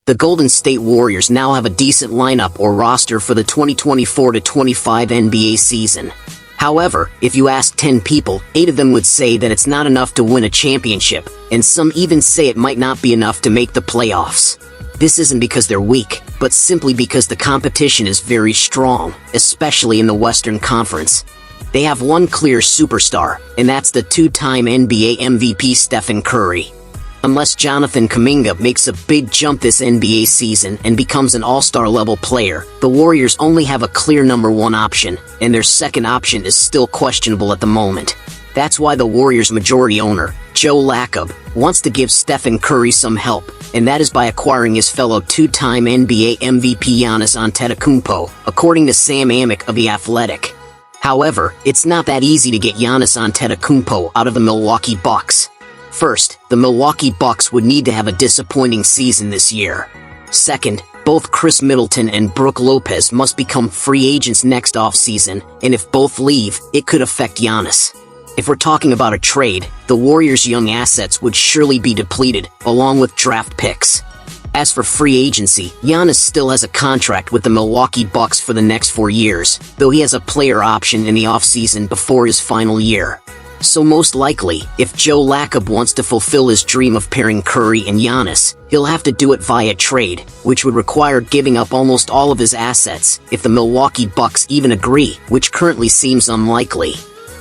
The Golden State Warriors now have a decent lineup or roster for the 2024-25 NBA season. However, if you ask 10 people, 8 of them would say that it's not enough to win a championship, and some even say it might not be enough to make the playoffs. This isn't because they're weak, but simply because the competition is very strong, especially in the Western Conference. They have one clear superstar, and that's the two-time NBA MVP Stephen Curry. Unless Jonathan Kuminga makes a big jump this NBA season and becomes an all-star level player, the Warriors only have a clear number one option, and their second option is still questionable at the moment. That's why the Warriors' majority owner, Joe Lacob, wants to give Stephen Curry some help, and that is by acquiring his fellow two-time NBA MVP Giannis Antetokounmpo, according to Sam Amick of The Athletic. However, it's not that easy to get Giannis Antetokounmpo out of the Milwaukee Bucks. First, the Milwaukee Bucks would need to have a disappointing season this year. Second, both Chris Middleton and Brook Lopez must become free agents next offseason, and if both leave, it could affect Giannis. If we're talking about a trade, the Warriors' young assets would surely be depleted, along with draft picks. As for free agency, Giannis still has a contract with the Milwaukee Bucks for the next 4 years, though he has a player option in the offseason before his final year. So most likely, if Joe Lacob wants to fulfill his dream of pairing Curry and Giannis, he'll have to do it via trade, which would require giving up almost all of his assets, if the Milwaukee Bucks even agree, which currently seems unlikely.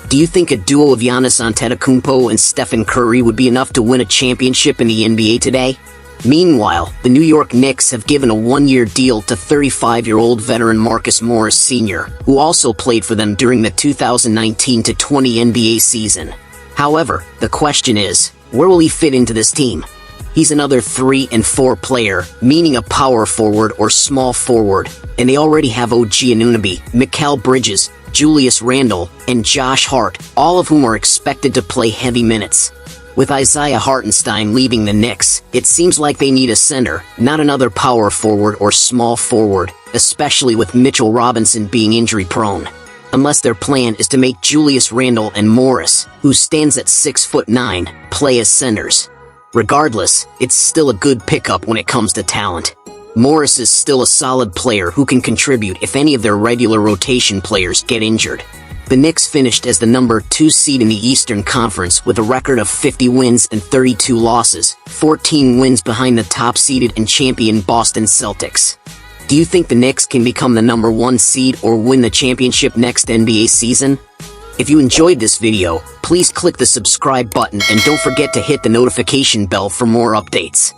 Do you think a duo of Giannis Antetokounmpo and Stephen Curry would be enough to win a championship in the NBA today? Meanwhile, the New York Knicks have given a one-year deal to 35-year-old veteran Marcus Morris Sr., who also played for them during the 2019-20 NBA season. However, the question is, where will he fit into this team? He's another 3 and 4 player, meaning a power forward or small forward, and they already have OG Anunoby, Mikal Bridges, Julius Randle, and Josh Hart, all of whom are expected to play heavy minutes. With Isaiah Hartenstein leaving the Knicks, it seems like they need a center, not another power forward or small forward, especially with Mitchell Robinson being injury-prone. Unless their plan is to make Julius Randle and Morris, who stands at 6'9", play as centers. Regardless, it's still a good pickup when it comes to talent. Morris is still a solid player who can contribute if any of their regular rotation players get injured. The Knicks finished as the number 2 seed in the Eastern Conference with a record of 50 wins and 32 losses, 14 wins behind the top-seeded and champion Boston Celtics. Do you think the Knicks can become the number 1 seed or win the championship next NBA season? If you enjoyed this video, please click the subscribe button and don't forget to hit the notification bell for more updates.